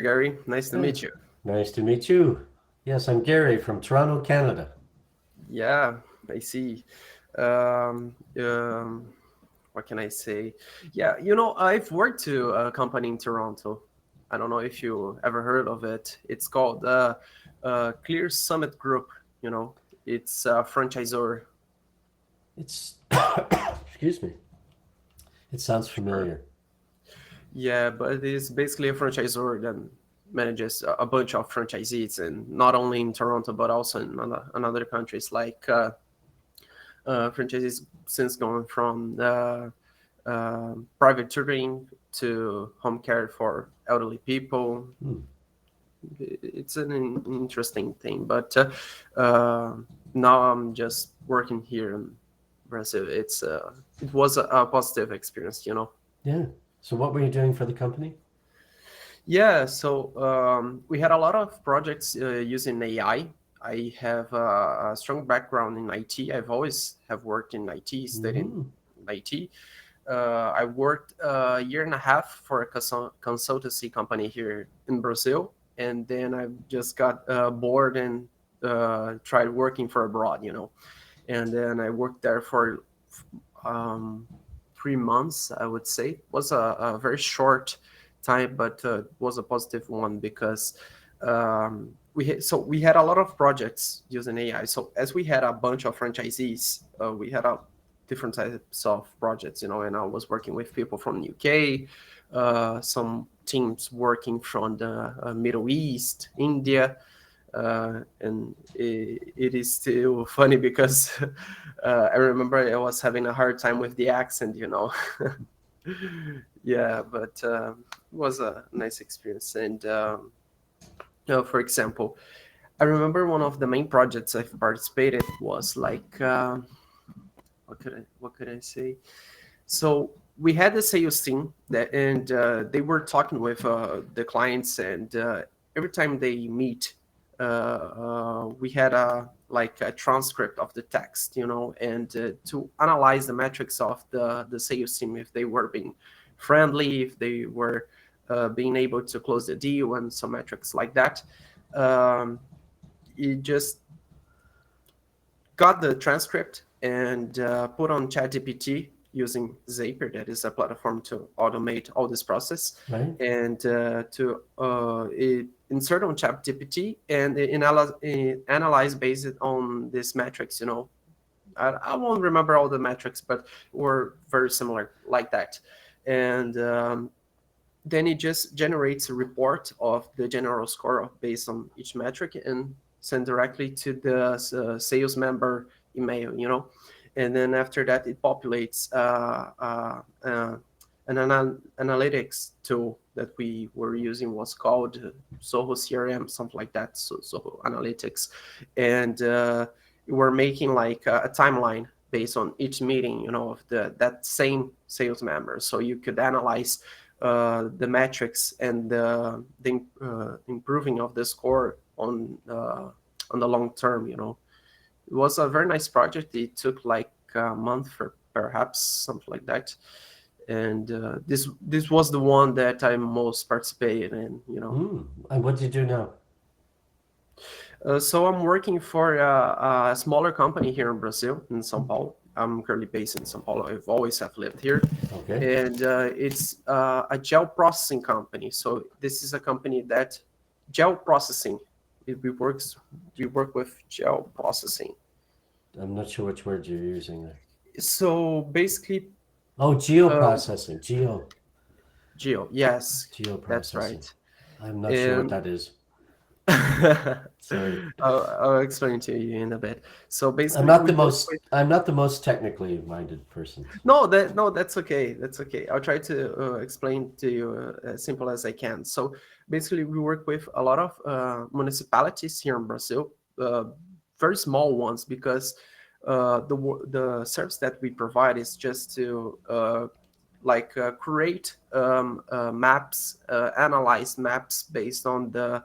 Gary. Nice to Hey, meet you. nice to meet you. Yes, I'm Gary from Toronto, Canada. Yeah, I see. Um, um, what can I say? Yeah, I've worked to a company in Toronto. I don't know if you ever heard of it. It's called Clear Summit Group. You know, it's a franchisor. It's, excuse me, it sounds Sure. familiar. Yeah, but it's basically a franchisor that manages a bunch of franchisees, and not only in Toronto but also in other countries like franchises since going from private tutoring to home care for elderly people. Hmm. It's an interesting thing, but now I'm just working here in Brazil. It was a positive experience. Yeah. So, what were you doing for the company? Yeah, so we had a lot of projects using AI. I have a strong background in IT. I've always have worked in IT, studying Hmm. IT. I worked a year and a half for a consultancy company here in Brazil, and then I just got bored and tried working for abroad. And then I worked there for um, 3 months, I would say. It was a very short time, but was a positive one because we had a lot of projects using AI. So as we had a bunch of franchisees, we had a different types of projects, and I was working with people from UK, some teams working from the Middle East, India, and it is still funny because I remember I was having a hard time with the accent. Yeah, but it was a nice experience. And for example, I remember one of the main projects I've participated was like what could I say? So we had the sales team that, and they were talking with the clients, and every time they meet, we had a transcript of the text, and to analyze the metrics of the sales team, if they were being friendly, if they were being able to close the deal, and some metrics like that. Um, it just got the transcript and put on ChatGPT using Zapier, that is a platform to automate all this process, Right? and to insert on ChatGPT and analyze based on these metrics. I won't remember all the metrics, but were very similar like that. And then it just generates a report of the general score based on each metric and send directly to the sales member email. And then after that, it populates an analytics tool that we were using was called Soho CRM, something like that, so Soho Analytics. And we're making like a timeline based on each meeting, of that same sales member. So you could analyze the metrics and the improving of the score on the long term. It was a very nice project. It took like a month, for perhaps something like that. And this was the one that I most participated in. Hmm. And what do you do now? So I'm working for a smaller company here in Brazil, in São Paulo. I'm currently based in São Paulo. I've always have lived here, Okay. and it's a gel processing company. So this is a company that gel processing. We work with gel processing. I'm not sure which word you're using there. So basically, Oh, uh, geoprocessing. gel. Yes, that's Geoprocessing. right. I'm not sure what And that is. I'll, Sorry. I'll explain to you in a bit. So I'm basically, not we the work most with. I'm not the most technically minded person. So. No, that's okay. That's okay. I'll try to explain to you as simple as I can. So basically, we work with a lot of municipalities here in Brazil, very small ones, because the service that we provide is just to create maps, analyze maps based on the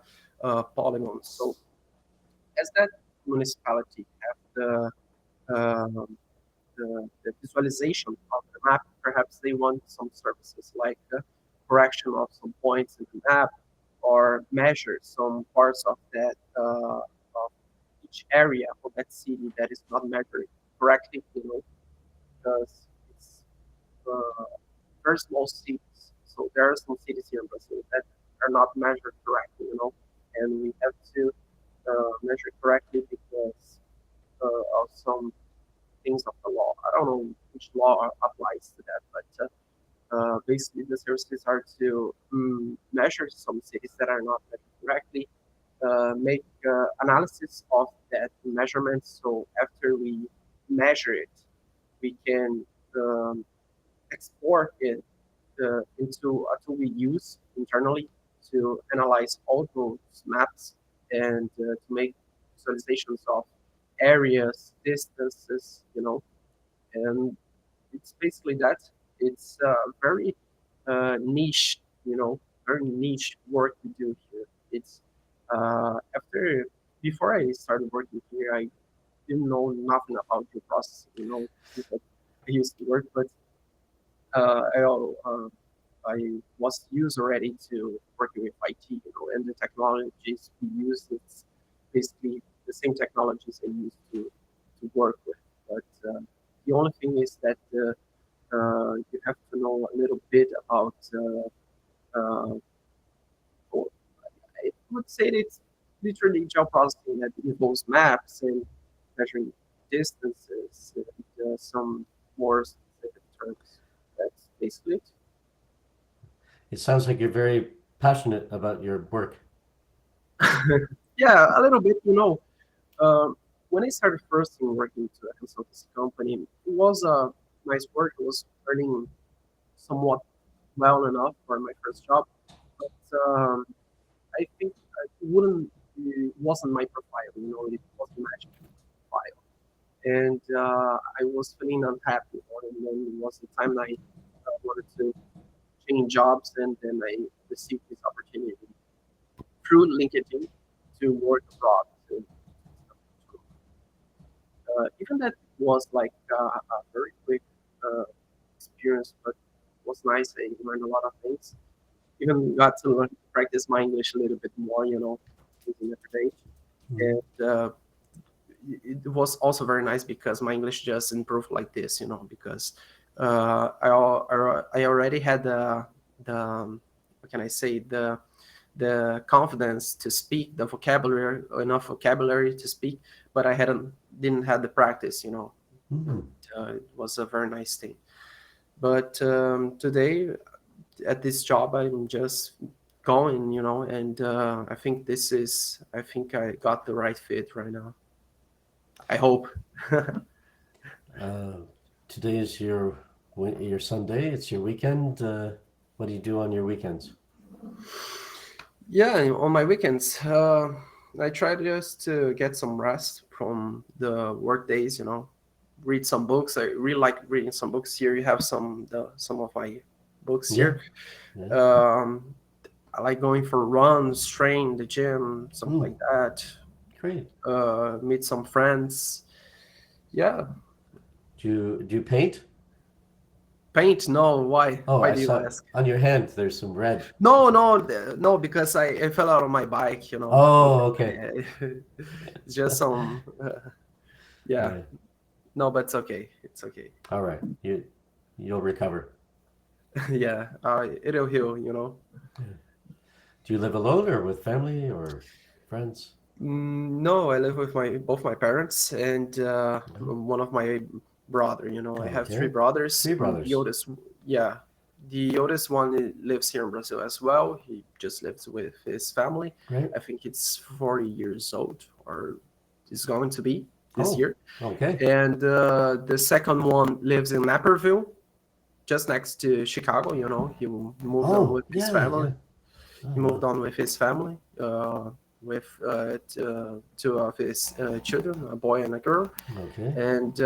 polygons. So as that municipality have the visualization of the map. Perhaps they want some services like correction of some points in the map, or measure some parts of that of each area of that city that is not measured correctly, because it's uh, very small cities. So there are some cities here in Brazil that are not measured correctly, and we have to measure correctly because of some things of the law. I don't know which law applies to that, but basically the services are to measure some cities that are not measured correctly, make analysis of that measurement. So after we measure it, we can um, export it into a tool we use internally to analyze all those maps and to make visualizations of areas, distances, and it's basically that. It's very niche, very niche work we do here. It's after before I started working here, I didn't know nothing about the process, because I used to work, but uh, I I was used already to working with IT, and the technologies we use, it's basically the same technologies I used to work with. But the only thing is that you have to know a little bit about. Or I would say it's literally job processing that involves maps and measuring distances and some more specific terms. That's basically it. It sounds like you're very passionate about your work. Yeah, a little bit. Um, when I started first in working to a consultancy company, it was a nice work. It was earning somewhat well enough for my first job, but I think it wasn't my profile. It wasn't matching my profile, and I was feeling unhappy. And then it was the time I wanted to change jobs, and then I received this opportunity through LinkedIn to work abroad. Even that was like a very quick uh, experience, but it was nice. I learned a lot of things. Even got to practice my English a little bit more, using every day. Mhm. And it was also very nice because my English just improved like this, because I already had the what can I say, the confidence to speak, the vocabulary, enough vocabulary to speak, but I didn't have the practice, Mhm. it was a very nice thing. But today at this job, I'm just going, and I think I got the right fit right now. I hope. Uh, Today is your Sunday. It's your weekend. What do you do on your weekends? Yeah, on my weekends, I try just to get some rest from the work days, read some books. I really like reading some books. Here you have some of my books Yeah, here. yeah. Um, I like going for runs, train, the gym, something Mm, like that. great. Meet some friends. Yeah, Do you paint? paint. No, why? Oh, Why I do you saw ask? on your hand. There's some red. No, no, no, because I fell out of my bike. Oh, okay. It's just some. Yeah, Yeah. no, but it's okay. It's okay. All right. You'll recover. Yeah, it'll heal. Yeah. Do you live alone or with family or friends? No, I live with my both my parents and No. one of my brother. I have three Okay. brothers. Three The brothers. oldest, yeah, the oldest one lives here in Brazil as well. He just lives with his family. Great. I think it's 40 years old, or is going to be this Oh, year. okay. And the second one lives in Naperville, just next to Chicago. He moved on Oh, with his yeah, family. yeah. Oh, He moved wow. on with his family, with two of his children, a boy and a girl. Okay. And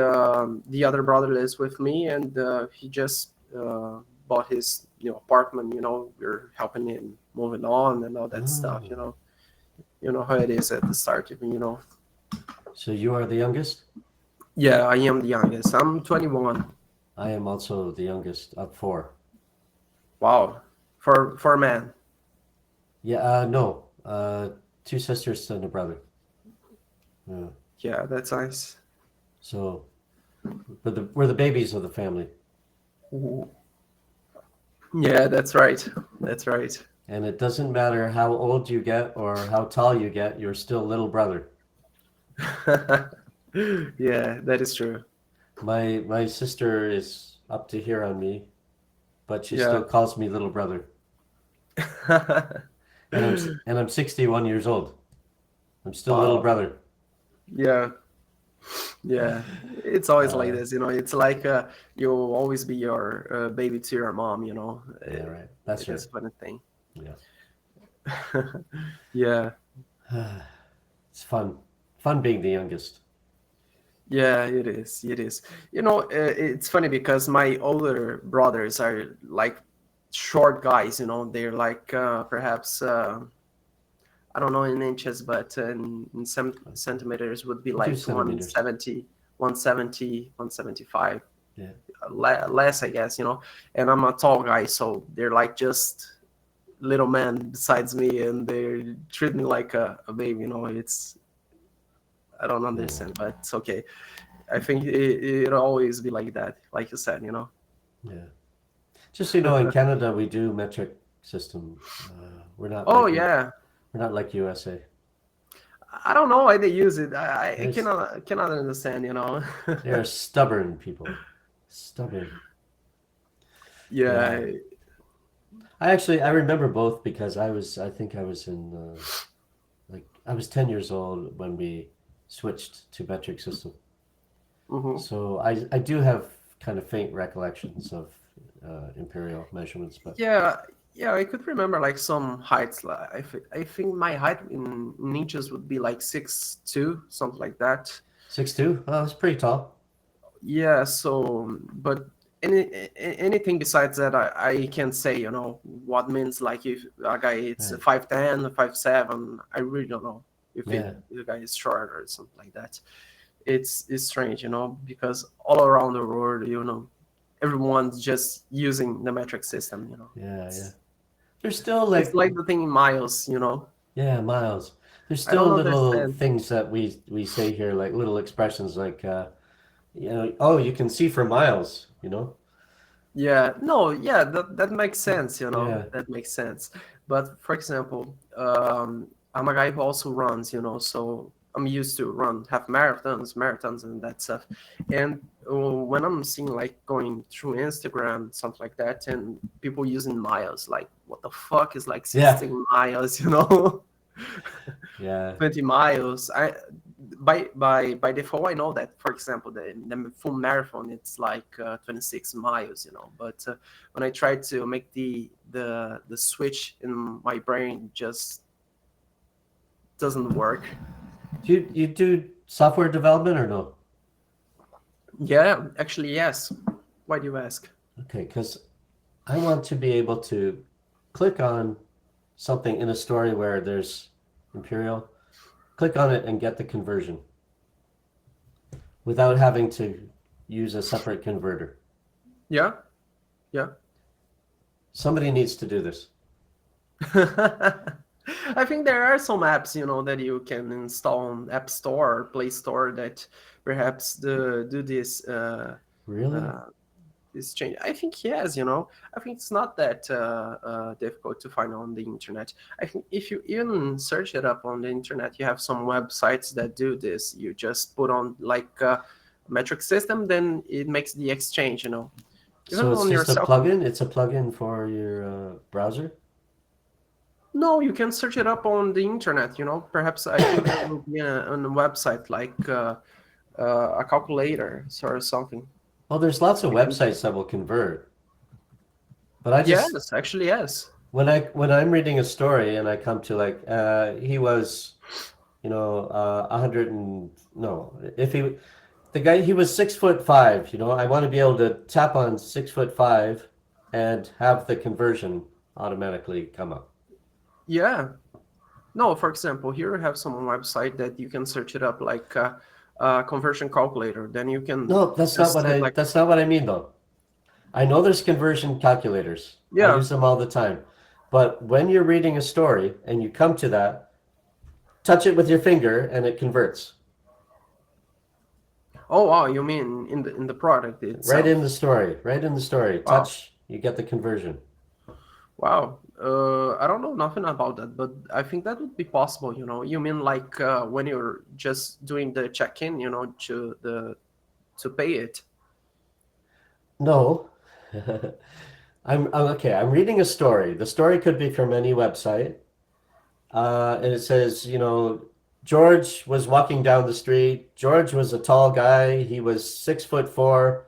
the other brother lives with me, and he just bought his apartment. We're helping him moving on and all that stuff. Oh. You know how it is at the start. So you are the youngest? Yeah, I am the youngest. I'm 21. I am also the youngest of four. Wow, for a man. Yeah, no. Two sisters and a brother. Yeah. Yeah, that's nice. So we're the babies of the family. Ooh. Yeah, that's right. That's right. And it doesn't matter how old you get or how tall you get, you're still little brother. Yeah, that is true. My sister is up to here on me, but she Yeah. still calls me little brother. And I'm 61 years old. I'm still little Wow. brother. Yeah. Yeah. It's always like Uh, this, It's like you'll always be your baby to your mom, yeah, right. That's It is right. a funny thing. Yeah. Yeah. It's fun. Fun being the youngest. Yeah, it is. It is. It's funny because my older brothers are like short guys, They're like perhaps I don't know in inches, but in some centimeters would be We'll do like centimeters. 170, 175, Yeah. less, I guess, And I'm a tall guy, so they're like just little men besides me, and they treat me like a baby, I don't Yeah. understand, but it's okay. I think it'll always be like that, like you said. Yeah. Just so you know, in Canada we do metric system. We're not Oh like you. yeah, We're not like USA. I don't know why they use it. I There's cannot understand. they are stubborn people. Stubborn. Yeah. Yeah. I remember both because I think I was in like I was 10 years old when we switched to metric system. Hmm. So I do have kind of faint recollections of imperial measurements, but Yeah, yeah, I could remember like some heights. I think my height in inches would be like 6'2", something like that. 6'2"? Oh, that's pretty tall. Yeah, so but anything besides that, I can't say. What means like if a guy it's Right. 5'10", 5'7". I really don't know Yeah. if the guy is short or something like that. It's strange, because all around the world, everyone's just using the metric system. Yeah, yeah. It's There's still it's like, like the thing in miles. yeah, miles. There's I still don't little understand. things that we say here, like little expressions like oh, you can see for miles. Yeah, no, yeah, that makes sense. Yeah. That makes sense. But for example, I'm a guy who also runs, so I'm used to run half marathons, and that stuff. And when I'm seeing like going through Instagram, something like that, and people using miles, like what the fuck is like Yeah. 16 miles? Yeah. 20 miles. By default, I know that, for example, the full marathon it's like 26 miles. But when I try to make the switch in my brain, just doesn't work. Do you do software development or no? Yeah, actually, yes. Why do you ask? Okay, because I want to be able to click on something in a story where there's imperial, click on it and get the conversion without having to use a separate converter. Yeah, yeah. Somebody needs to do this. I think there are some apps, that you can install on App Store or Play Store that perhaps do this Really? uh, this change. I think yes. I think it's not that difficult to find on the internet. I think if you even search it up on the internet, you have some websites that do this. You just put on like a metric system, then it makes the exchange. Even So it's on your just a cell phone. plugin? It's a plugin for your browser? No, you can search it up on the internet. Perhaps I think there will be on a website like a calculator or something. Well, there's lots of You can. websites that will convert, but I just Yes, actually, yes. when I'm reading a story and I come to like he was, 100 and no, if he the guy he was 6'5", I want to be able to tap on 6'5" and have the conversion automatically come up. Yeah. No, for example, here you have some website that you can search it up like conversion calculator. Then you can No, that's not just what say I like, mean though. I know there's conversion calculators. I yeah, use them all the time. But when you're reading a story and you come to that, touch it with your finger and it converts Oh wow, you mean in the product right in the itself? story. Right in the story. Wow. Touch, you get the conversion. Wow. I don't know nothing about that, but I think that would be possible, you know. You mean like when you're just doing the check-in, you know, to pay it. No. I'm okay. I'm reading a story. The story could be from any website. And it says, George was walking down the street. George was a tall guy. He was 6'4".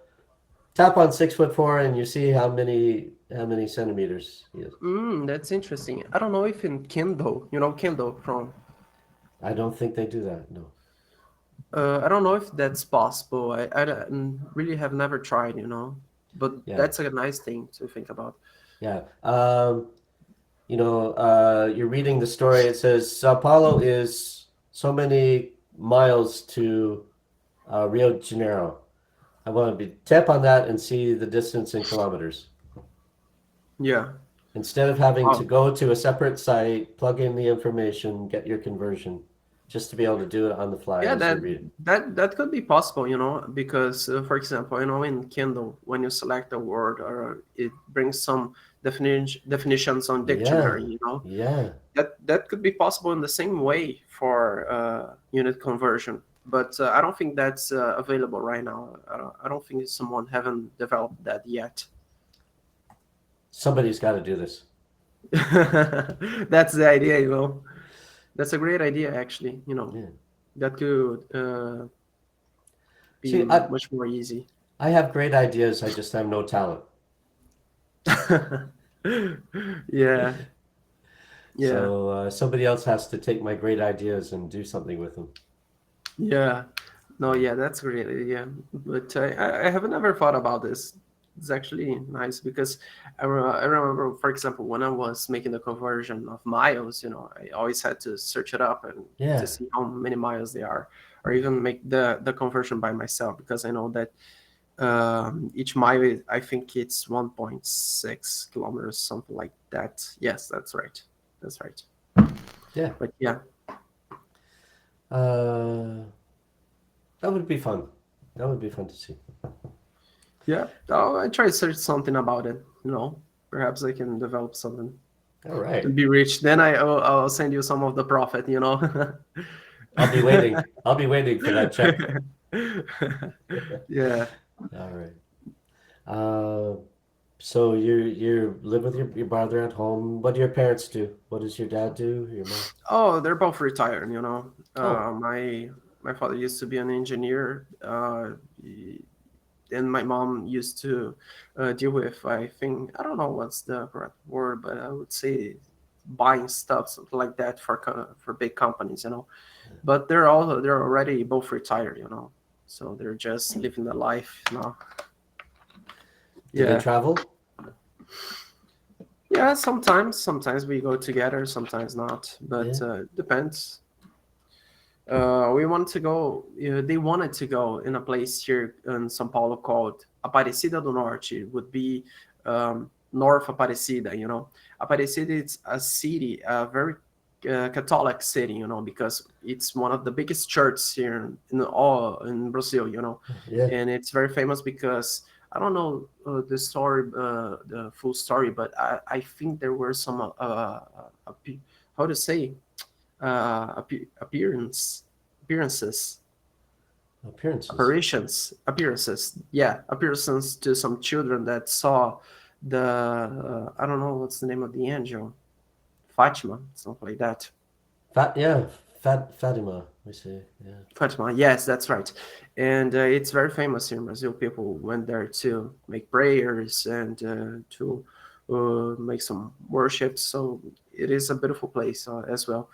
Tap on 6'4", and you see how many centimeters he is. That's interesting. I don't know if in Kindle, you know, Kindle from I don't think they do that. No. I don't know if that's possible. Really have never tried, you know, but Yeah. that's a nice thing to think about. Yeah. You're reading the story. It says Sao Paulo is so many miles to Rio de Janeiro. I want to tap on that and see the distance in kilometers. Yeah. Instead of having to Wow. go to a separate site, plug in the information, get your conversion, just to be able to do it on the fly Yeah, as that you're reading. that could be possible, you know, because for example, you know, in Kindle, when you select a word, or it brings some definitions on Yeah, dictionary, you know, yeah. that could be possible in the same way for unit conversion. But I don't think that's available right now. I don't think someone haven't developed that yet. Somebody's got to do this. That's the idea, you know. That's a great idea, actually. You know, Yeah. that could be See, I much more easy. I have great ideas. I just have no talent. Yeah, yeah, So somebody else has to take my great ideas and do something with them. yeah. No, Yeah. yeah, that's a great idea. But I haven't ever thought about this. It's actually nice because I remember, for example, when I was making the conversion of miles, you know, I always had to search it up and to Yeah. see how many miles they are, or even make the conversion by myself because I know that each mile, I think it's 1.6 kilometers, something like that. Yes, that's right. That's right. Yeah. But yeah, Uh, that would be fun. That would be fun to see. yeah. I try to search something about it. You know, perhaps I can develop something All to right. be rich. Then I'll send you some of the profit. You know. I'll be waiting. I'll be waiting for that check. Yeah. All right. Uh, so you live with your brother at home. What do your parents do? What does your dad do? Your mom? Oh, they're both retired. You know, Oh, my father used to be an engineer. And my mom used to deal with, I think, I don't know what's the correct word, but I would say buying stuff, something like that for for big companies, you know. But they're already both retired, you know, so they're just living the life now. do they Yeah, travel? yeah. Sometimes we go together, sometimes not, Yeah. but depends. We wanted to go. They wanted to go in a place here in São Paulo called Aparecida do Norte. It would be North Aparecida. You know, Aparecida is a city, a very Catholic city. You know, because it's one of the biggest churches here in Brazil. You know, Yeah. and it's very famous because I don't know the story, the full story, but I think there were some how to say appearances Appearances. appearances, yeah, appearances to some children that saw the I don't know what's the name of the angel, Fatima, something like that. Yeah. Fatima. We say. Yeah. Fatima, yes, that's right. And it's very famous here in Brazil. People went there to make prayers and to make some worship. So it is a beautiful place as well.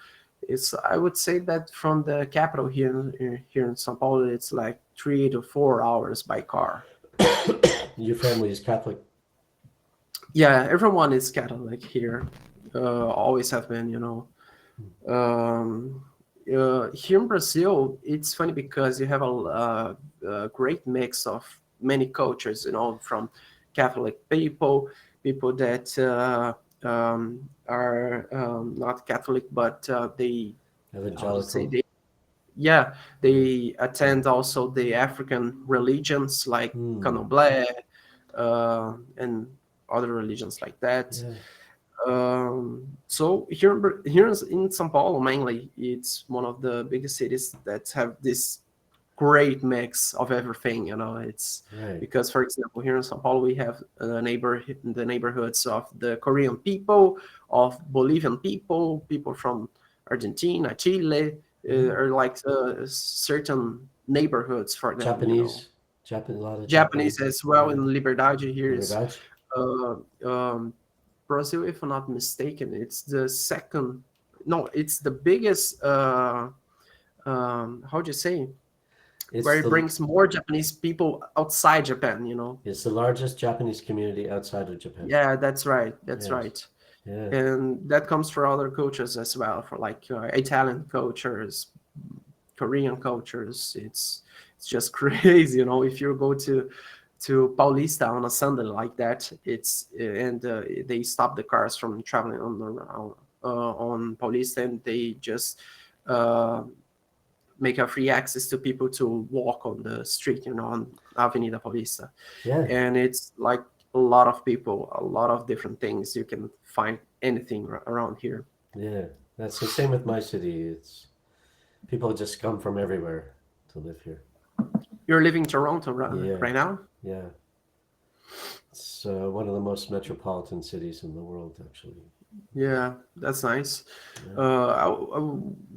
It's I would say that from the capital here in São Paulo, it's like 3 to 4 hours by car. Your family is Catholic. Yeah, everyone is Catholic here. Always have been, you know. Um, Here in Brazil, it's funny because you have a great mix of many cultures, you know, from Catholic people, people that are not Catholic, but they, how to say, Evangelical. they, yeah, Mm. they attend also the African religions like Mm. Candomblé, and other religions like that. Yeah. So here in São Paulo, mainly, it's one of the biggest cities that have this great mix of everything. It's Right. because, for example, here in São Paulo, we have the neighborhoods of the Korean people, of Bolivian people, people from Argentina, Chile, Yeah. or like certain neighborhoods for them. Japanese. Japan. A lot of Japanese Japanese. as well in Yeah. Liberdade here is Liberdade. uh, um, Brazil, if I'm not mistaken, it's the second. No, it's the biggest. How do you say? Where It's it the brings more Japanese people outside Japan. it's the largest Japanese community outside of Japan. Yeah, that's right. That's Yes. right. Yeah. And that comes for other cultures as well, for like Italian cultures, Korean cultures. It's just crazy. If you go to Paulista on a Sunday like that, and they stop the cars from traveling on Paulista, and they just uh, make a free access to people to walk on the street, on Avenida Paulista. Yeah. And it's like a lot of people, a lot of different things. You can find anything around here. Yeah. That's the same with my city. It's people just come from everywhere to live here. You're living in Toronto Yeah. right now? Yeah. It's one of the most metropolitan cities in the world, actually. Yeah, that's nice. Yeah. I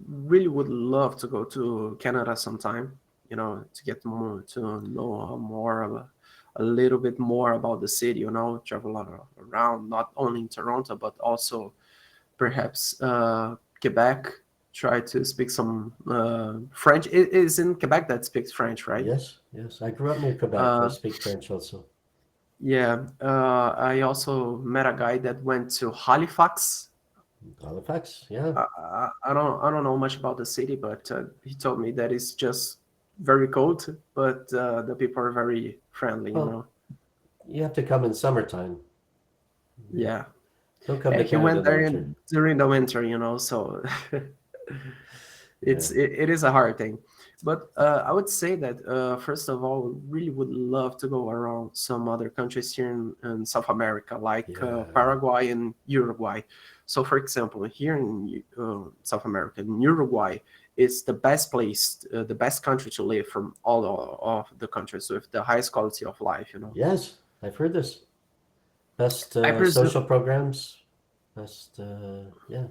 really would love to go to Canada sometime, to get more to know more about a little bit more about the city, travel around, not only in Toronto, but also perhaps Quebec. Try to speak some French. It is in Quebec that speaks French, right? Yes. Yes. I grew up near Quebec. I Uh, speak French also. yeah. I also met a guy that went to Halifax. Halifax. Yeah. I don't know much about the city, but he told me that it's just very cold, but the people are very friendly. Well, you have to come in summertime. Yeah. Yeah. Don't come to He Canada went in the there winter. during the winter, so Yeah. it is a hard thing. But I would say that first of all, really would love to go around some other countries here in South America, like Yeah. Paraguay and Uruguay. So, for example, here in South America, in Uruguay, it's the best place, the best country to live from all of the countries with the highest quality of life. Yes. I've heard this. Best I presume social programs. Best. Yeah.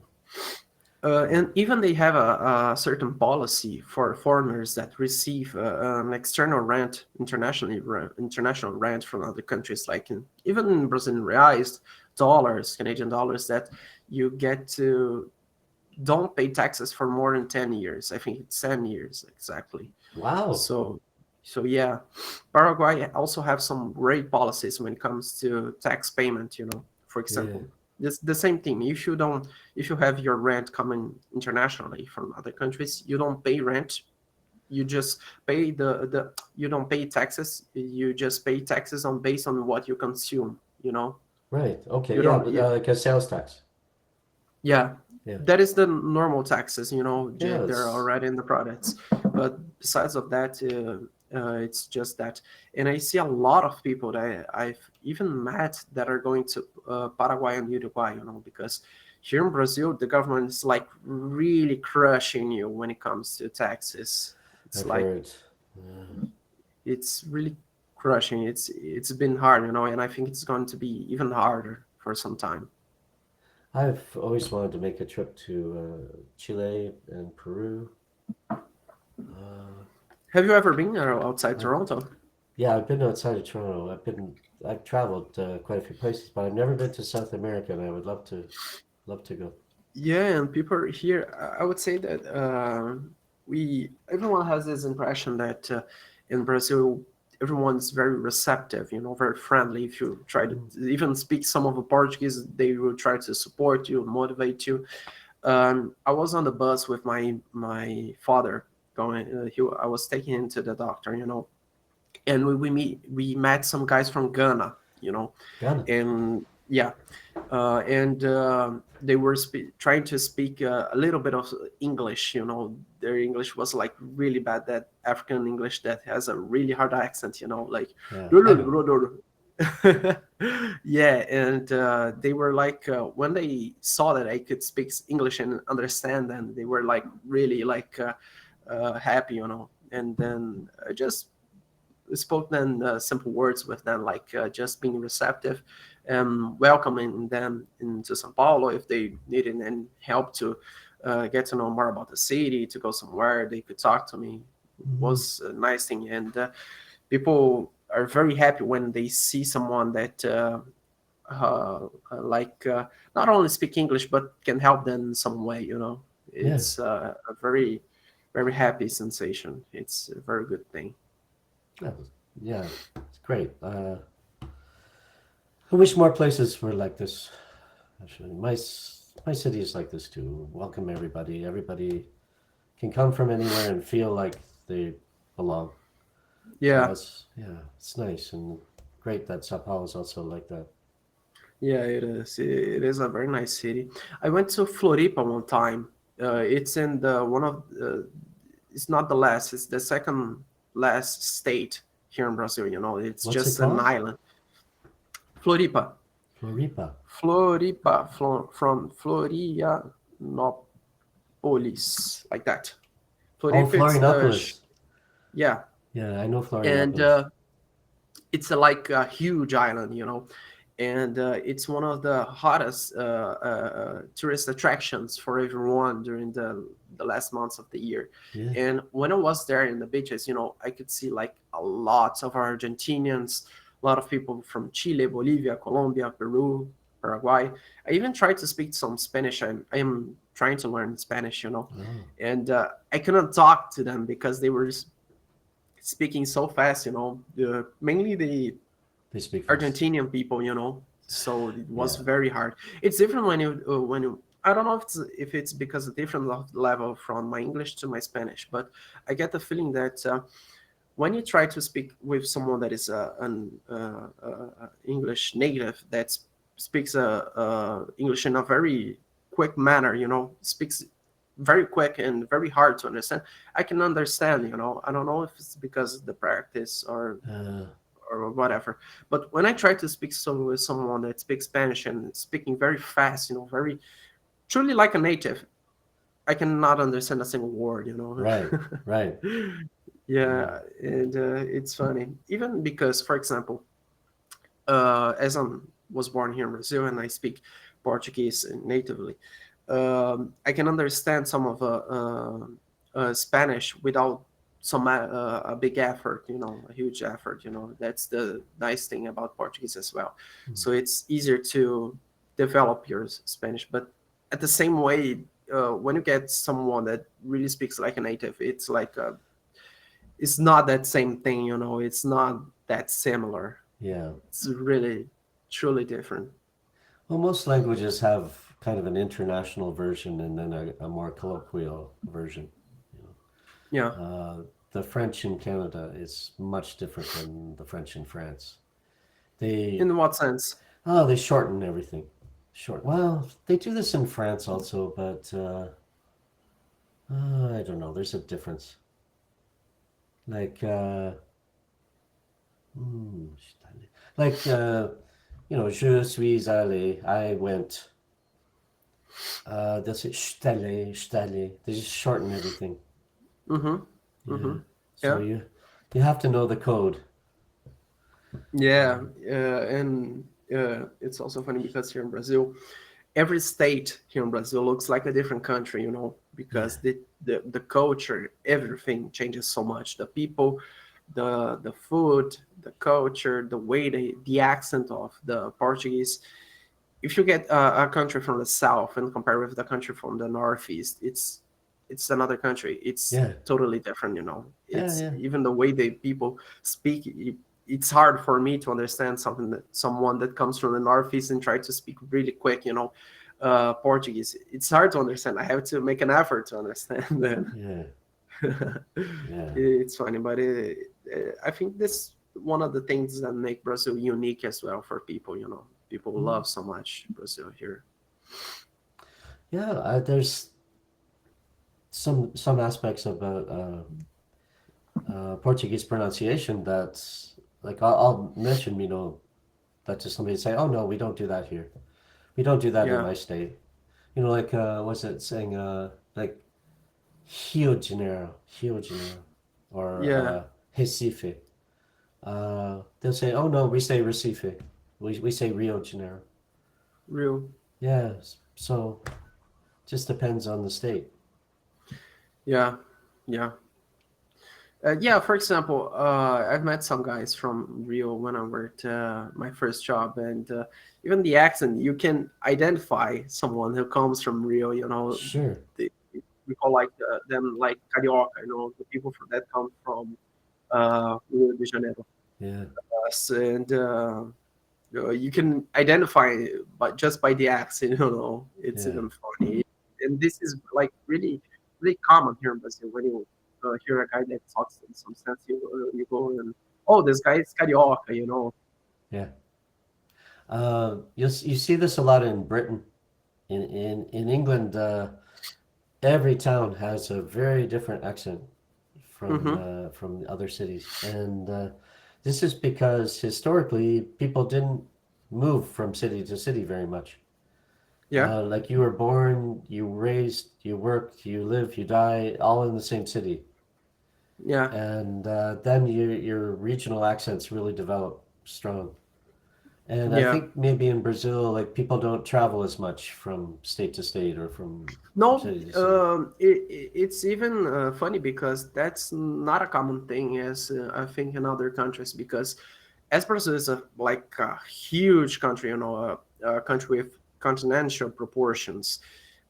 And even they have a certain policy for foreigners that receive an external rent, international rent from other countries, like even in Brazilian reais, dollars, Canadian dollars, that you get to don't pay taxes for more than 10 years. I think it's 10 years exactly. Wow. So, so yeah, Paraguay also have some great policies when it comes to tax payment. For Yeah. example, this the same thing. If you have your rent coming internationally from other countries, you don't pay rent. You just pay you don't pay taxes. You just pay taxes on based on what you consume. Right. Okay. You Yeah. don't. But, like a sales tax. Yeah, Yeah. that is the normal taxes. Yeah. They're It's already in the products. But besides of that, it's just that. And I see a lot of people that I've even met that are going to Paraguay and Uruguay. Because here in Brazil, the government is like really crushing you when it comes to taxes. It's I've like heard. Yeah. it's really crushing. It's been hard, and I think it's going to be even harder for some time. I've always wanted to make a trip to Chile and Peru. Uh, Have you ever been outside I've, Toronto? yeah, I've been outside of Toronto. I've traveled quite a few places, but I've never been to South America, and I would love to go. Yeah, and people here, I would say that we everyone has this impression that in Brazil everyone's very receptive, very friendly. If you try to Mm. even speak some of the Portuguese, they will try to support you, motivate you. I was on the bus with my father going. I was taking him to the doctor, and we met some guys from Ghana, Ghana. and Yeah, and they were trying to speak a little bit of English. You know, their English was like really bad. That African English that has a really hard accent. You know, like Yeah, I know. yeah, and they were like when they saw that I could speak English and understand them, they were like really like happy. You know, and then I just spoke then simple words with them, like just being receptive, welcoming them into Sao Paulo if they needed any help to get to know more about the city, to go somewhere. They could talk to me. Mhm. Was a nice thing, and people are very happy when they see someone that like not only speak English but can help them in some way. You know, Yeah, it's a very very happy sensation. It's a very good thing. yeah, yeah. It's great. I wish more places were like this. Actually, my city is like this too. Welcome everybody. Everybody can come from anywhere and feel like they belong. So Yeah. it's nice and great that Sao Paulo is also like that. Yeah, it is. It is a very nice city. I went to Floripa one time. It's in the one of. It's not the last. It's the second last state here in Brazil. You know, it's What's it just an called? island. Floripa, Floripa. Floripa, from Florianopolis, like that. Oh, Floripa, it's Florianopolis. yeah, Yeah, I know and Florianopolis. it's like a huge island, you know, and it's one of the hottest tourist attractions for everyone during the last months of the year. Yeah. And when I was there in the beaches, you know, I could see like a lot of Argentinians, a lot of people from Chile, Bolivia, Colombia, Peru, Paraguay. I even tried to speak some Spanish. I am trying to learn Spanish, you know, Oh, and I couldn't talk to them because they were speaking so fast, you know, mainly the they speak fast. Argentinian people, you know. So it was Yeah. very hard. It's different when you. I don't know if it's because of different level from my English to my Spanish, but I get the feeling that when you try to speak with someone that is an English native that speaks English in a very quick manner, you know, speaks very quick and very hard to understand. I can understand, you know. I don't know if it's because of the practice Uh, or whatever. But when I try to speak with someone that speaks Spanish and speaking very fast, you know, very truly like a native, I cannot understand a single word, you know. right. Right. Yeah. Yeah, and it's funny, even because, for example, as I was born here in Brazil and I speak Portuguese natively, I can understand some of Spanish without some a big effort, you know, a huge effort. You know, that's the nice thing about Portuguese as well. Mm. So it's easier to develop your Spanish, but at the same way, when you get someone that really speaks like a native, it's like it's not that same thing, you know. It's not that similar. Yeah. It's really truly different. Well, most languages have kind of an international version and then a more colloquial version. You Yeah. know, the French in Canada is much different than the French in France. They In what sense? they shorten everything. Short. Well, they do this in France also, but I don't know. There's a difference. Like hmm, like je suis allé. I went. They'll say j't'allais. They just shorten everything. Mm-hmm. Yeah. Mm-hmm. So Yeah. you have to know the code. Yeah. And it's also funny because here in Brazil, every state here in Brazil looks like a different country, you know, Yeah. because the culture, everything changes so much. The people, the food, the culture, the way the accent of the Portuguese. If you get a country from the south and compare with the country from the northeast, it's another country. It's Yeah. totally different, you know. Yeah. It's Yeah. even the way they people speak. It's hard for me to understand something that someone that comes from the northeast and try to speak really quick, you know, Portuguese. It's hard to understand. I have to make an effort to understand them. Yeah. Yeah. It's funny, but I think this one of the things that make Brazil unique as well for people, you know. People Mm. love so much Brazil here. Yeah, there's some aspects about Portuguese pronunciation that's like I'll mention, that to somebody and say, "Oh no, we don't do that here. We don't do that in Yeah, my state." Like what's it saying? Like Rio de Janeiro, or yeah, Recife. They'll say, "Oh no, we say Recife. We say Rio de Janeiro." real. Yeah, so just depends on the state. Yeah, yeah. Yeah, for example, I've met some guys from Rio when I worked my first job, and even the accent, you can identify someone who comes from Rio. Sure. The, we call like them like carioca. The people from that come from Rio de Janeiro, Yeah. and you can identify but just by the accent. It's Yeah. even funny, and this is like really really common here in Brazil. When you hear a guy that talks in some sense, you go and, oh, this guy is carioca. Yeah. You see this a lot in Britain. In England, every town has a very different accent Hmm. from the other cities, and this is because historically people didn't move from city to city very much. Yeah, Like you were born, you raised, you worked, you live, you die, all in the same city, yeah, and then your regional accents really develop strong. And I yeah. think maybe in Brazil, like people don't travel as much from state to state or from No, city to city. it's even funny because that's not a common thing as I think in other countries. Because as Brazil is like a huge country, a country with continental proportions.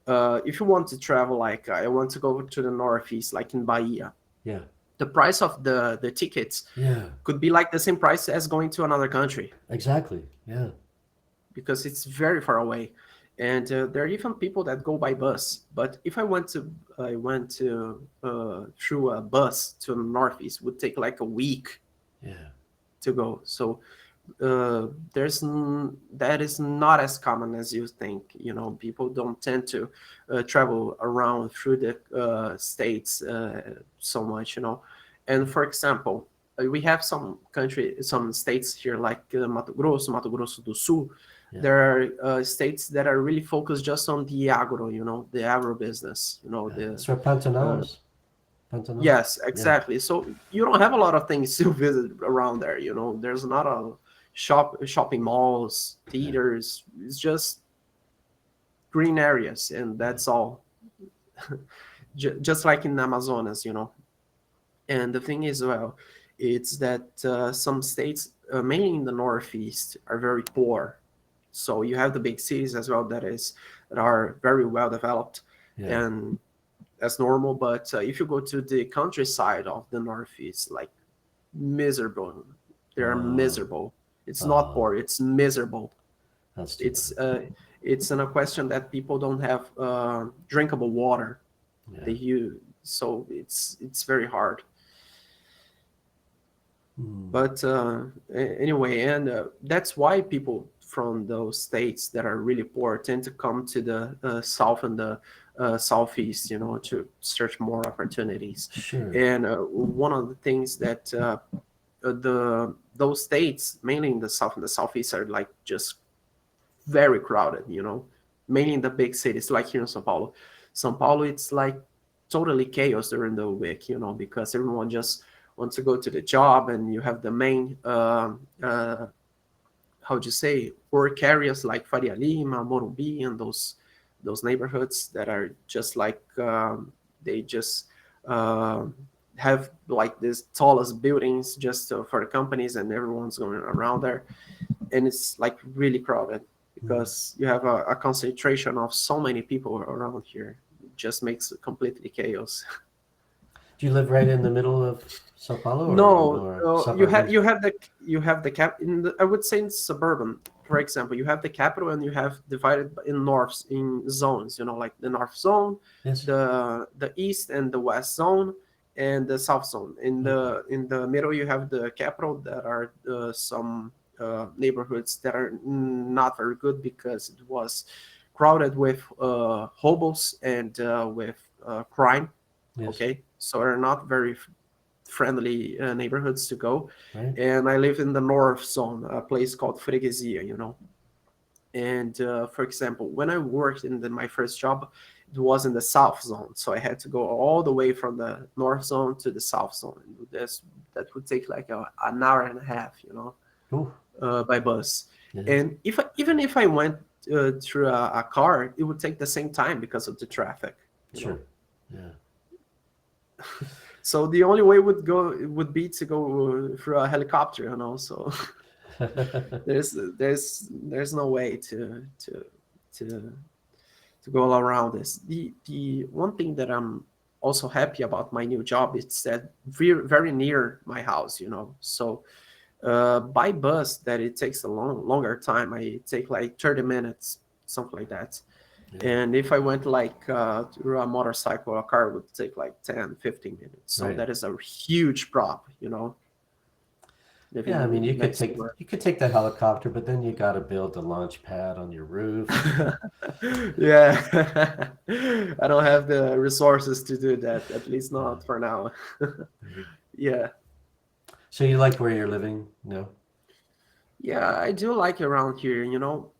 If you want to travel, like I want to go to the northeast, like in Bahia, Yeah, the price of the tickets yeah, could be like the same price as going to another country exactly. Yeah, because it's very far away. And there are even people that go by bus. But if I went to through a bus to the northeast, would take like a week yeah, to go. So that is not as common as you think. People don't tend to travel around through the states so much. And for example, we have some states here like Mato Grosso do Sul. yeah. There are states that are really focused just on the agro, the agro business. Yeah. The That's where Pantanal uh, is. Pantanal. Yes, Yeah, exactly. So you don't have a lot of things to visit around there. There's not a shopping malls, yeah, theaters. It's just green areas, and yeah, that's all. Just like in Amazonas. And the thing is, well, it's that some states, mainly in the northeast, are very poor. So you have the big cities as well that are very well developed, yeah. and that's normal. But if you go to the countryside of the northeast, like miserable. They are Uh, miserable. It's not uh, poor. It's miserable. that's too bad. It's in a question that people don't have drinkable water. Yeah. They use so it's very hard. Hmm. But anyway, and that's why people from those states that are really poor tend to come to the south and the southeast, to search more opportunities. Sure. And one of the things that the those states, mainly in the south and the southeast, are like just very crowded. Mainly in the big cities, like here in São Paulo. São Paulo, it's like totally chaos during the week, because everyone just wants to go to the job, and you have the main how do you say, work areas like Faria Lima, Morumbi, and those neighborhoods that are just like they just um have like these tallest buildings just for the companies, and everyone's going around there, and it's like really crowded Hmm. because you have a concentration of so many people around here. It just makes it completely chaos. Do you live right in the middle of Sao Paulo, or are you No, more you have suburban? you have the cap in I would say in suburban. For example, you have the capital, and you have divided in norths in zones. Like the north zone, Yes. the east and the west zone, and the south zone. In Okay. the middle, you have the capital that are some neighborhoods that are not very good because it was crowded with hobos and with crime. Yes. Okay, so they're not very friendly neighborhoods to go. Right. And I live in the north zone, a place called Freguesia, you know. And for example, when I worked in my first job, it was in the south zone, so I had to go all the way from the north zone to the south zone. That would take like an hour and a half, you know, Ooh. by bus. Yeah. And even if I went through a car, it would take the same time because of the traffic, you know. Sure. Yeah. So the only way would be to go through a helicopter, you know. So there's no way to to go around this. The one thing that I'm also happy about my new job is that very near my house, you know. So by bus, that it takes a longer time. I take like 30 minutes, something like that. Yeah. And if I went like through a motorcycle, a car would take like 10, 15 minutes. So Right. that is a huge drop, you know, Yeah, I mean, living next door. you could take the helicopter, but then you got to build a launch pad on your roof. Yeah, I don't have the resources to do that, at least not for now. Mhm. Yeah, So you like where you're living? No. yeah, I do like around here, you know,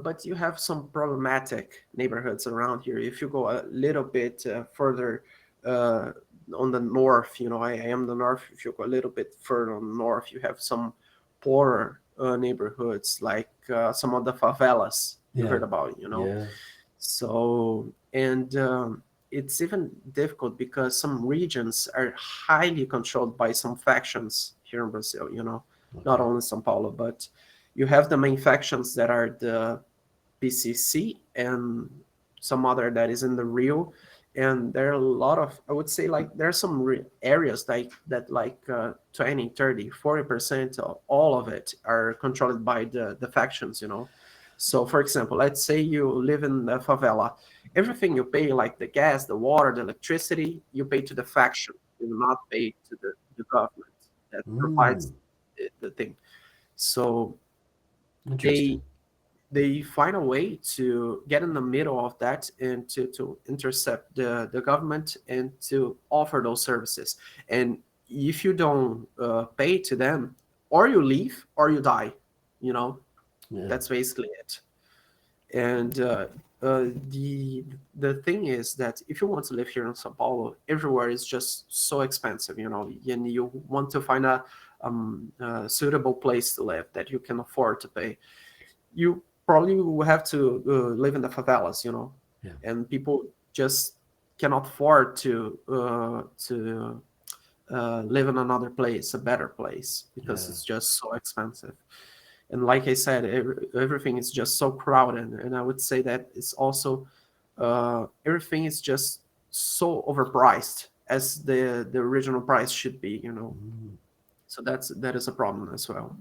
but you have some problematic neighborhoods around here. If you go a little bit further uh, on the north, you know, I am the north. If you go a little bit further on the north, you have some poorer neighborhoods, like some of the favelas you Yeah. heard about, you know. Yeah. So, and it's even difficult because some regions are highly controlled by some factions here in Brazil, you know, not Okay. only São Paulo, but you have the main factions that are the PCC and some other that is in the Rio. And there are a lot of, I would say, like, there are some areas like 20, 30, 40% of all of it are controlled by the factions, you know. So, for example, let's say you live in the favela. Everything you pay, like the gas, the water, the electricity, you pay to the faction. You do not pay to the government that Mm, provides the thing. So they interesting. they find a way to get in the middle of that and to intercept the government and to offer those services. And if you don't pay to them, or you leave or you die, you know, Yeah. that's basically it. And the thing is that if you want to live here in Sao Paulo, everywhere is just so expensive, you know, and you want to find a suitable place to live that you can afford to pay. You probably will have to live in the favelas, you know, Yeah. and people just cannot afford to live in another place, a better place, because Yeah. it's just so expensive. And like I said, everything is just so crowded, and I would say that it's also everything is just so overpriced as the original price should be, you know. Mm. So that is a problem as well.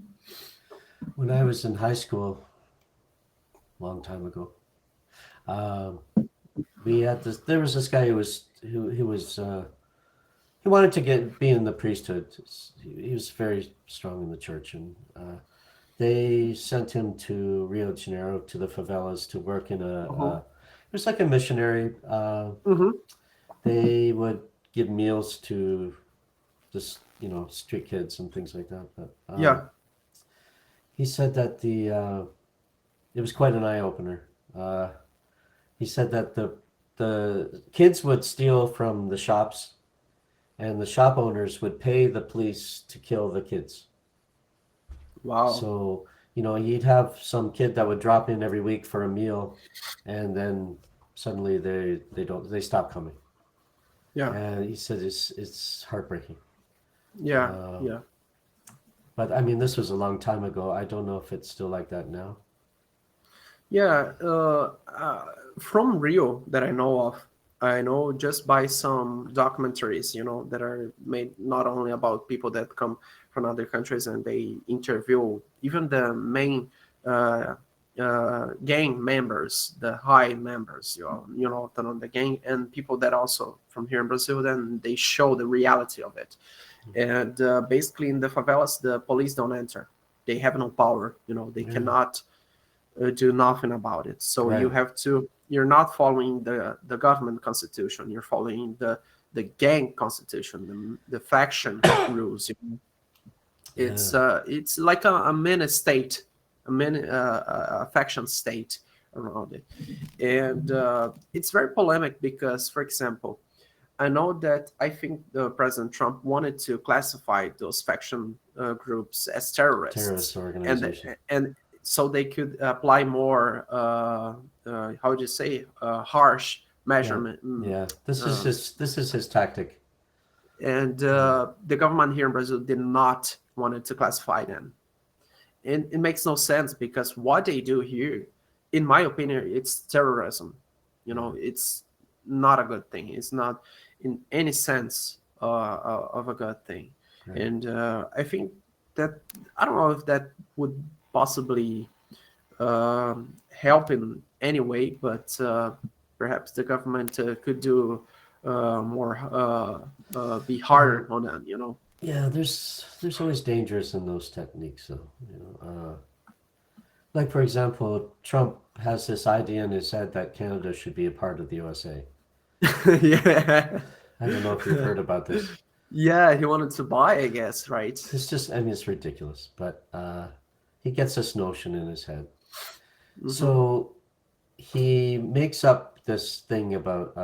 When I was in high school, a long time ago, um, we had this. There was this guy who was he wanted to be in the priesthood. He was very strong in the church, and they sent him to Rio de Janeiro to the favelas to work in Uh-huh. it was like a missionary. Hmm. They would give meals to just street kids and things like that. But Yeah. he said that the it was quite an eye opener. Uh, he said that the kids would steal from the shops, and the shop owners would pay the police to kill the kids. Wow. So, you'd have some kid that would drop in every week for a meal, and then suddenly they stop coming. Yeah. And he said it's heartbreaking. Yeah. Uh, Yeah. but I mean, this was a long time ago. I don't know if it's still like that now. Yeah, from Rio that I know of, I know just by some documentaries, you know, that are made not only about people that come from other countries and they interview even the main uh, gang members, the high members, the gang and people that also from here in Brazil, then they show the reality of it. And basically in the favelas, the police don't enter. they have no power. They Yeah. cannot do nothing about it. So you Right. have to. You're not following the government constitution. You're following the gang constitution, the faction rules. Yeah. It's like a mini state, a faction state around it, and it's very polemic because, for example, I know that I think President Trump wanted to classify those faction groups as Terrorist terrorists, organization. and so they could apply more, how would you say, harsh Yeah. measurement. Yeah. This is Um, his tactic. and Yeah. the government here in Brazil did not wanted to classify them, and it makes no sense because what they do here, in my opinion, it's terrorism. Yeah. It's not a good thing. It's not in any sense of a good thing. Right. And I think that I don't know if that would possibly help in any way, but perhaps the government could do more, be Well, harder on them. yeah. There's always dangers in those techniques, though. Like for example, Trump has this idea in his head that Canada should be a part of the USA. Yeah. I don't know if you've heard about this. Yeah, he wanted to buy, I guess, right? It's just, I mean, it's ridiculous, but he gets this notion in his head. Hmm. So he makes up this thing about,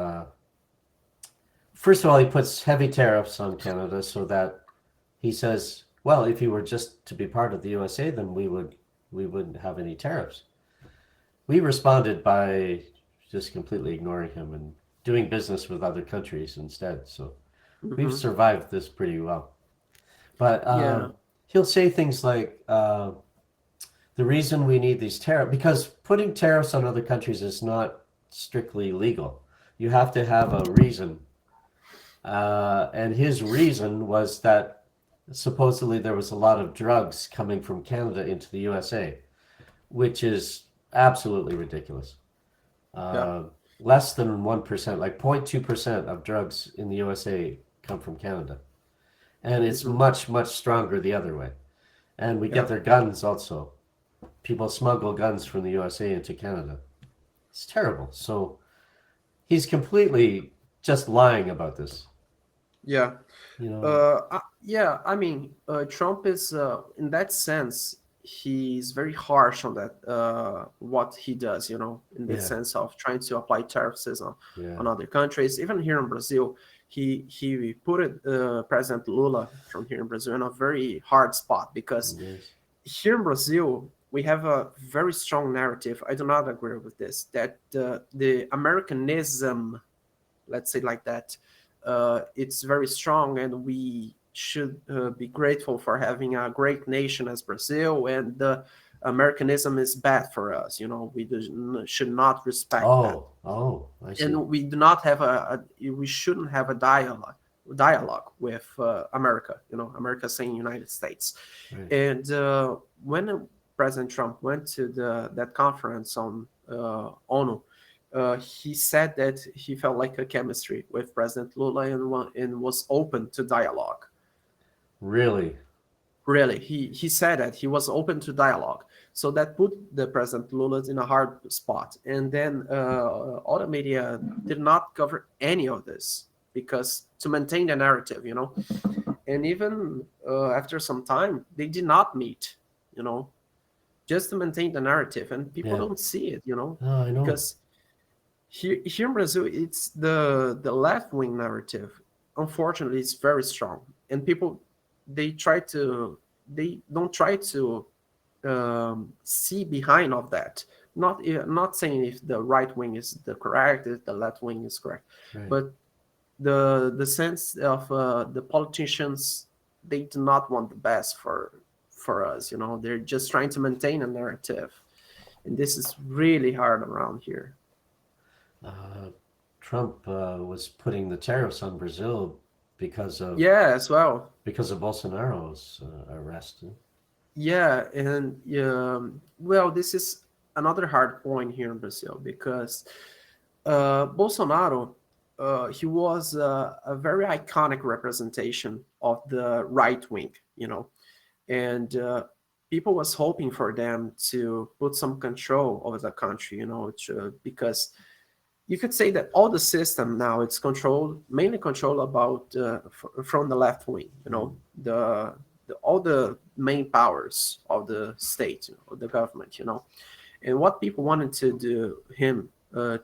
first of all, he puts heavy tariffs on Canada so that he says, well, if you were just to be part of the USA, then we wouldn't have any tariffs. We responded by just completely ignoring him and doing business with other countries instead. So we've Hmm. survived this pretty well. But Yeah. he'll say things like, the reason we need these tariffs, because putting tariffs on other countries is not strictly legal. You have to have a reason. And his reason was that supposedly there was a lot of drugs coming from Canada into the USA, which is absolutely ridiculous. Yeah. Uh, Less than 1%, like 0.2% of drugs in the USA come from Canada. And it's Hmm. much, much stronger the other way. And we get Yeah. their guns also. People smuggle guns from the USA into Canada. It's terrible. So he's completely just lying about this. Yeah. You know, Yeah. I mean, Trump is, in that sense, he's very harsh on that, what he does, in the yeah, sense of trying to apply tariffs yeah, on other countries. Even here in Brazil, he put it, President Lula from here in Brazil in a very hard spot because yes. here in Brazil, we have a very strong narrative. I do not agree with this, that the Americanism, let's say like that, it's very strong, and we should be grateful for having a great nation as Brazil, and the Americanism is bad for us. Should not respect that, I see. and we do not have we shouldn't have a dialogue with America. America saying United States. Right. And when President Trump went to that conference on ONU, he said that he felt like a chemistry with President Lula, and was open to dialogue. Really? Really, he said that he was open to dialogue. So that put the President Lula in a hard spot. And then all the media did not cover any of this because to maintain the narrative, And even after some time, they did not meet, you know, just to maintain the narrative, and people Yeah. don't see it, Oh, I know. because here in Brazil, it's the left wing narrative. Unfortunately, it's very strong, and people they don't try to see behind of that. Not saying if the right wing is the correct, if the left wing is correct, Right. but the sense of the politicians, they do not want the best for us. They're just trying to maintain a narrative, and this is really hard around here. Uh, Trump was putting the tariffs on Brazil because of Yeah, as well. Bolsonaro's arrest. Yeah, and well, this is another hard point here in Brazil because Bolsonaro, he was a very iconic representation of the right wing, and people was hoping for them to put some control over the country, because you could say that all the system now it's controlled, mainly controlled about from the left wing. All the main powers of the state, of the government. And what people wanted to do him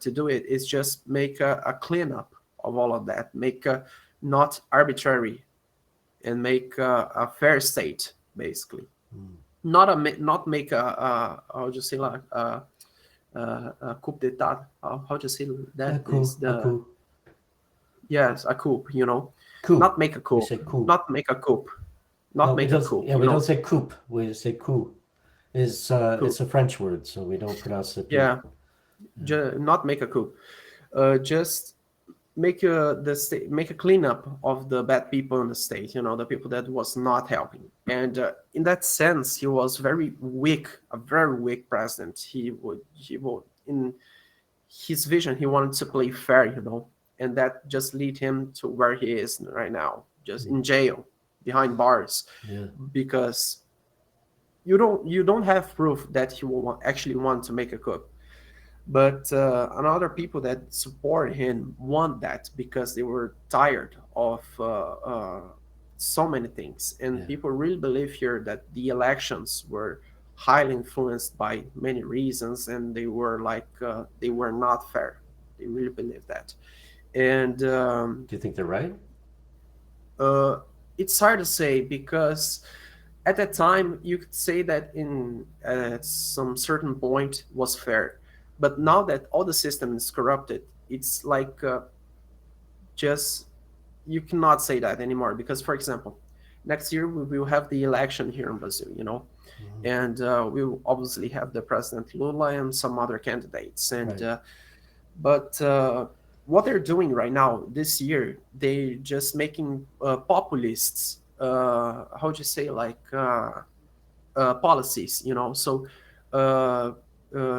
to do it is just make a cleanup of all of that, make a not arbitrary, and make a fair state, basically. Not make a how would you say, like a coup d'état. How do you say A that is coup, a the coup, yes, a coup. coup. Not make a We coup, say coup. not make a coup, not No, we make a don't. coup. Yeah, we don't say coupe. We say coup. It's Coup. a French word, so we don't pronounce the p. Yeah, not make a coup. Just make the state, make a cleanup of the bad people in the state. The people that was not helping. And in that sense, he was very weak, a very weak president. He would in his vision, he wanted to play fair, and that just lead him to where he is right now, just in jail, behind bars, Yeah. because you don't have proof that he will actually want to make a coup. But another people that support him want that because they were tired of so many things, and Yeah. people really believe here that the elections were highly influenced by many reasons, and they were not fair. They really believe that, and Do you think they're right? uh, it's hard to say because at that time you could say that in at some certain point was fair, but now that all the system is corrupted, it's like just you cannot say that anymore because, for example, next year we will have the election here in Brazil, and we will obviously have the President Lula and some other candidates, and Right. but what they're doing right now this year, they just making populists. How do you say, like policies? So uh,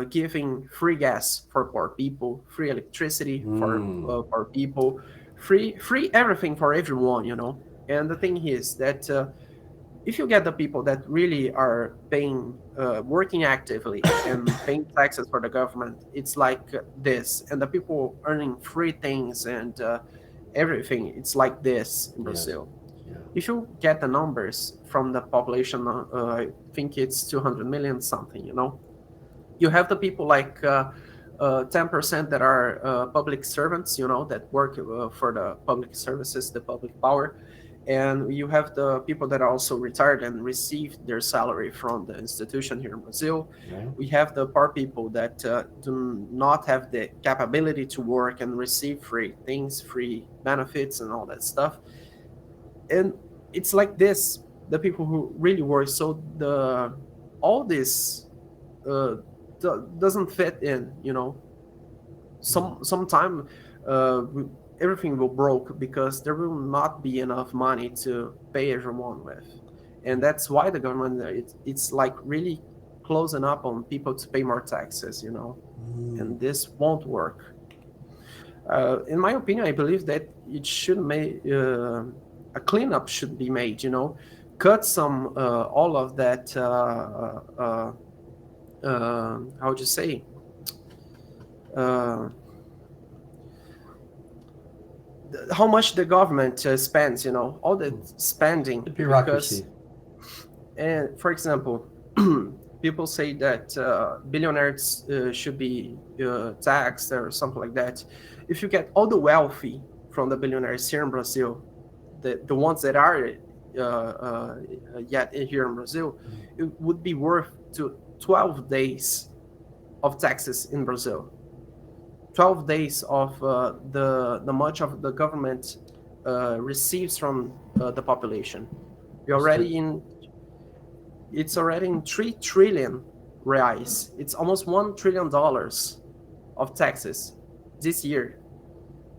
giving free gas for poor people, free electricity for Mm. poor people, free everything for everyone. And the thing is that if you get the people that really are paying, working actively and paying taxes for the government, it's like this, and the people earning free things and everything, it's like this in Yes. Brazil. Yeah. If you get the numbers from the population, I think it's 200 million something. You have the people like 10% that are public servants, that work for the public services, the public power, and you have the people that are also retired and receive their salary from the institution here in Brazil. Right. We have the poor people that do not have the capability to work and receive free things, free benefits, and all that stuff. And it's like this: the people who really work. So the all this uh, doesn't fit in. Sometime uh, everything will broke because there will not be enough money to pay everyone with, and that's why the government it's like really closing up on people to pay more taxes, Mm. and this won't work. In my opinion, I believe that it should make a cleanup should be made, cut some all of that how would you say, uh, how much the government spends, all the The spending, because, bureaucracy. and for example, people say that billionaires should be taxed or something like that. If you get all the wealthy from the billionaires here in Brazil, the ones that are yet here in Brazil, it would be worth to 12 days of taxes in Brazil. 12 days of the much of the government receives from the population. We It's the already in It's already in 3 trillion reais. It's almost $1 trillion of taxes this year,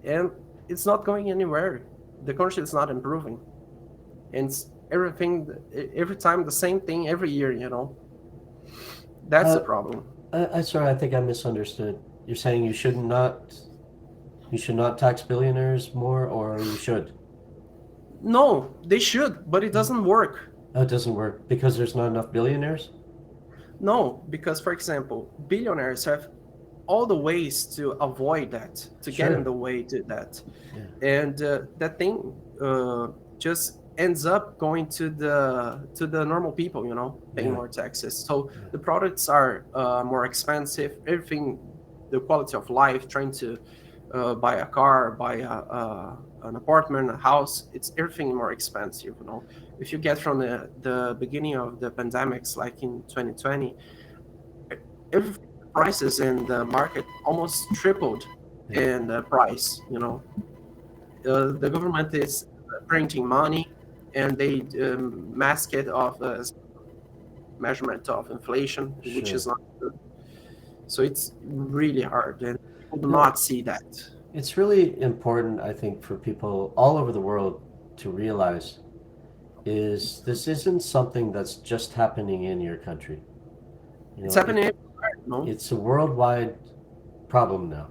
and it's not going anywhere. The country is not improving, and it's everything every time the same thing every year. That's the uh, problem. I sorry, I think I misunderstood. You're saying you should not tax billionaires more, or you should? No, they should, but it doesn't work. Oh, it doesn't work because there's not enough billionaires? No, because for example, billionaires have all the ways to avoid that, to get in Sure. the way to that, Yeah. and that thing just ends up going to the normal people, you know, paying Yeah. more taxes. So Yeah. the products are more expensive. Everything, the quality of life, trying to buy a car, buy an apartment, a house, it's everything more expensive, you know. If you get from the beginning of the pandemics, like in 2020, every prices in the market almost tripled Yeah. in the price, you know. The government is printing money, and they mask it off as measurement of inflation, which Sure. is not good. So it's really hard, and people do No, not see that. it's really important, I think, for people all over the world to realize is this isn't something that's just happening in your country. You It's know, happening everywhere, you know. it's a worldwide problem now.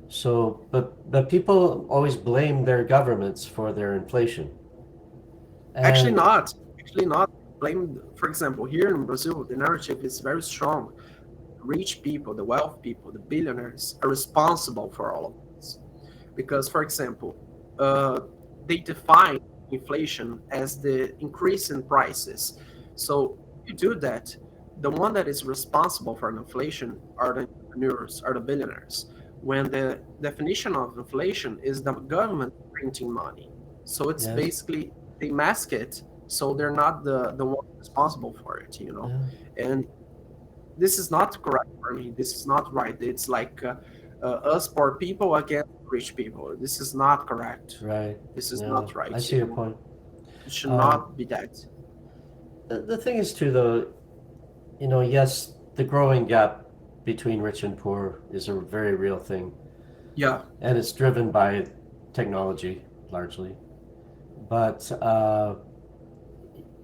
So, but people always blame their governments for their inflation. Actually, And not. Actually, not. Blame, for example, here in Brazil, the narrative is very strong. Rich people, the wealth people, the billionaires are responsible for all of this. Because, for example, uh, they define inflation as the increase in prices. So if you do that, the one that is responsible for inflation are the entrepreneurs, are the billionaires. When the definition of inflation is the government printing money. So it's yes, basically they mask it so they're not the one responsible for it, you know. yeah, And this is not correct for me. This is not right. It's like us poor people against rich people. This is not correct. right, This is yeah, not I right. see You your know, point. it should Um, not be that. the thing is, too, though, yes, the growing gap between rich and poor is a very real thing, Yeah, and it's driven by technology largely. But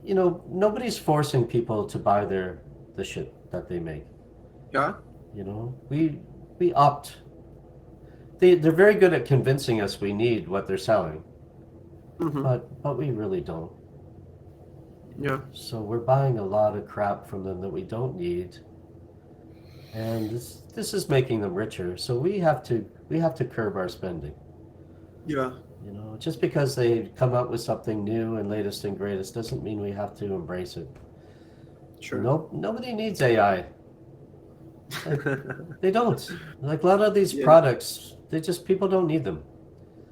nobody's forcing people to buy the shit that they make. yeah. We opt. They're very good at convincing us we need what they're selling, Hmm. but we really don't. Yeah, So we're buying a lot of crap from them that we don't need, and this is making them richer. So we have to curb our spending. yeah. Just because they come up with something new and latest and greatest doesn't mean we have to embrace it. Sure. No, nobody needs AI. Like they don't. Like a lot of these Yeah, products, they just people don't need them.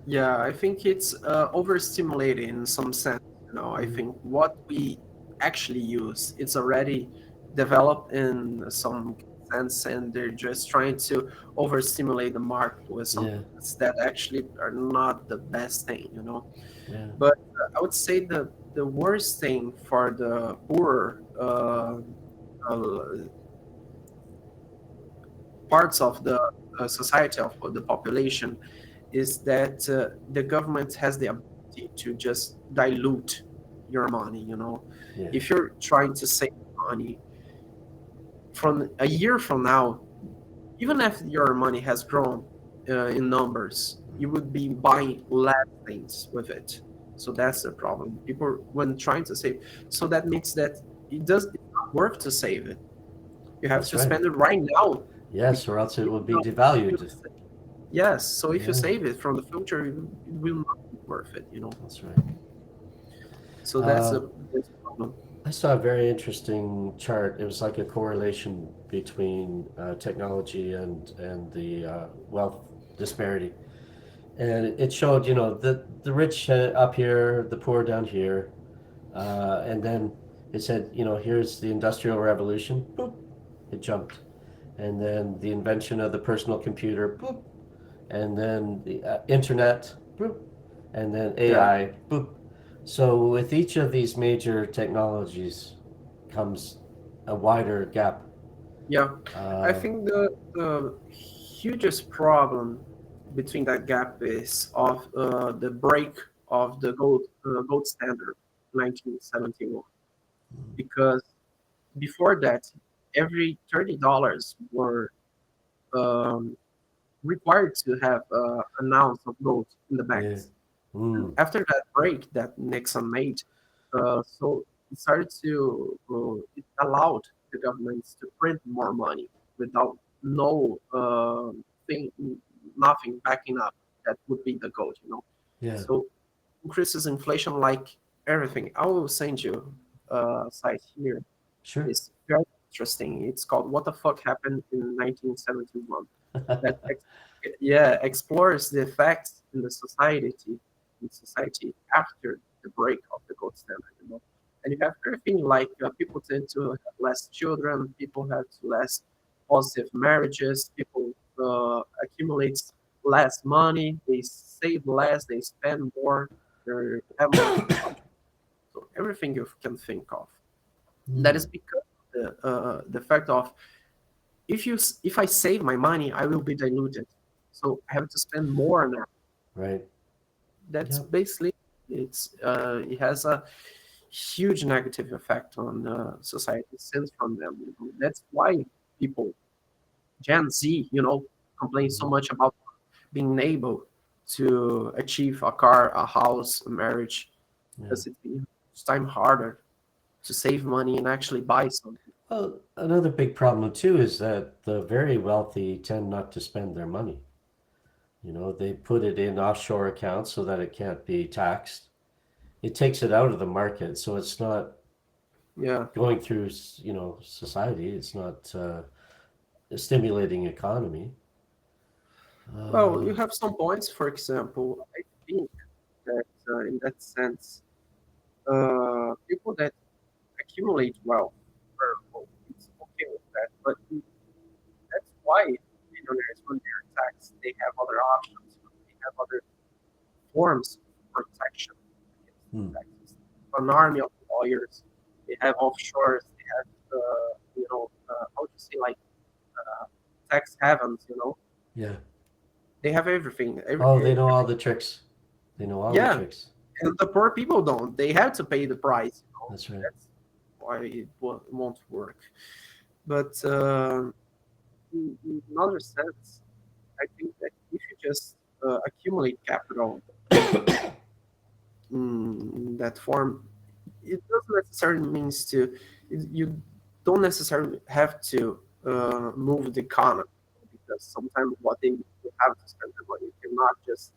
yeah. I think it's overstimulated in some sense. You know, I Mm, think what we actually use, it's already developed in some sense, and they're just trying to overstimulate the market with some yeah, things that actually are not the best thing. You know. yeah, But I would say the worst thing for the poor uh, parts of the society of the population is that the government has the ability to just dilute your money. You know, yeah, if you're trying to save money from a year from now, even if your money has grown in numbers, you would be buying less things with it. So that's the problem. People, when trying to save, so that means that it's not worth to save it. You have that's to right. spend it right now. Yes, or else it will be devalued. Yes, so if you Yeah, save it from the future, it will not be worth it, you know. that's right. So Uh, that's a problem. I saw a very interesting chart. It was like a correlation between technology and the wealth disparity, and it showed the rich up here, the poor down here, and then it said here's the Industrial Revolution, boop, it jumped, and then the invention of the personal computer, boop, and then the internet, boop, and then Yeah, AI, boop. So with each of these major technologies comes a wider gap. yeah. I Uh, think the hugest problem between that gap is of the break of the gold standard, 1971. Because before that, every $30 were um, required to have an ounce of gold in the yeah. banks. Mm, After that break that Nixon made, so. it started to it allowed the governments to print more money without no thing, nothing backing up. That would be the goal, you know. Yeah, So increases inflation like everything. I will send you a site here. sure. It's very interesting. It's called "What the Fuck Happened in 1971." That yeah explores the effects in society after the break of the gold standard. You know, and you have everything like people tend to have less children, people have less positive marriages, people accumulate less money, they save less, they spend more, they have more consumption. So everything you can think of. That is Hmm, because the fact of if I save my money, I will be diluted. So I have to spend more now. right. That's Yep. basically it has a huge negative effect on society. It stems from them. You know? That's why people Gen Z, you know, complain so Mhm. much about being able to achieve a car, a house, a marriage, Yeah. because it's time harder to save money and actually buy something. Well, another big problem too is that the very wealthy tend not to spend their money. You know, they put it in offshore accounts so that it can't be taxed. It takes it out of the market, so it's not Yeah. going through, society. It's not stimulating economy. Well, Uh, you have some points. For example, I think that in that sense, people that accumulate wealth, well, it's okay with that. But that's why millionaires, when they're taxed, they have other options. They have other forms of protection against hmm, taxes. An army of lawyers. They have offshores. They have, how to say, like tax havens. You know, yeah. they have everything. Oh, they know all the tricks. They know all the Yeah, tricks. and the poor people don't. They have to pay the price. You know, That's right. that's why it won't work. But in another sense, I think that if you just accumulate capital in that form, it doesn't necessarily means to you don't necessarily have to move the economy because sometimes what they you have to spend the money. You cannot just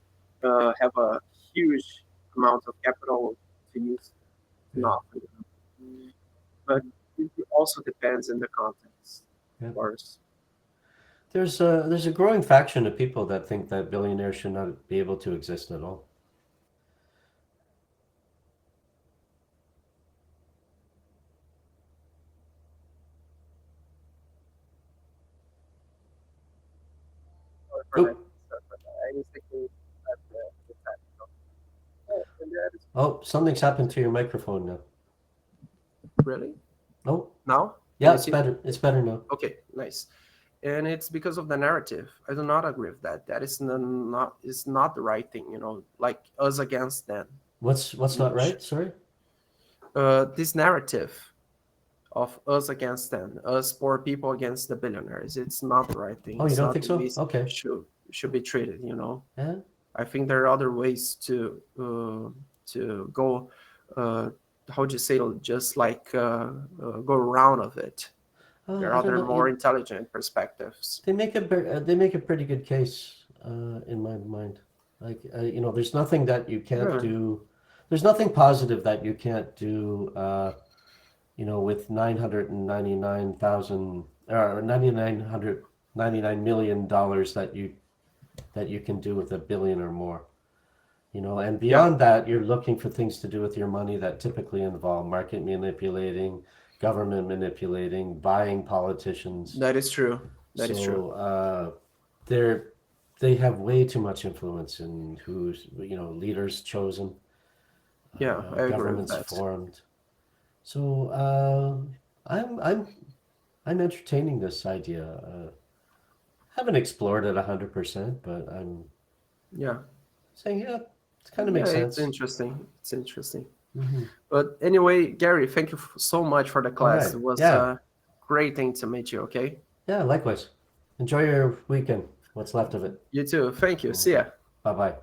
have a huge amount of capital to use Yeah. nothing. But it also depends in the context, Yeah. of course. There's a growing faction of people that think that billionaires should not be able to exist at all. Sorry for that. Oop. Sorry for that. I was thinking at the time. So, yeah, and that is Oh, something's happened to your microphone now. really Oh, now. Can yeah, you it's see me? better. It's better now. Okay, nice. And it's because of the narrative. I do not agree with that. That is not the right thing. You know, like us against them. What's not right? Sorry. This narrative of us against them, us poor people against the billionaires. It's not the right thing. Oh, you It's don't not think the way so? it Okay. should be treated. You know, Yeah. I think there are other ways to go. How do you say? Just like go around of it. There are I don't other know. more intelligent perspectives. They make a pretty good case in my mind. Like there's nothing that you can't Yeah, do. There's nothing positive that you can't do. With 999,000 or $9,999 that you can do with a billion or more. And yeah, beyond that, you're looking for things to do with your money that typically involve market manipulating, government manipulating, buying politicians. that is true. That is true. So they're they have way too much influence in who's leaders chosen, Yeah, I agree with governments that. formed. So I'm entertaining this idea. Haven't explored it 100%, but I'm Yeah, saying yeah, it kind of yeah, makes it's sense. interesting. It's interesting. Hmm. But anyway, Gary, thank you so much for the All class. right. It was Yeah. a great thing to meet you. Okay, Yeah. Likewise. Enjoy your weekend. What's left of it. you too. Thank you. See Okay. ya. Bye bye.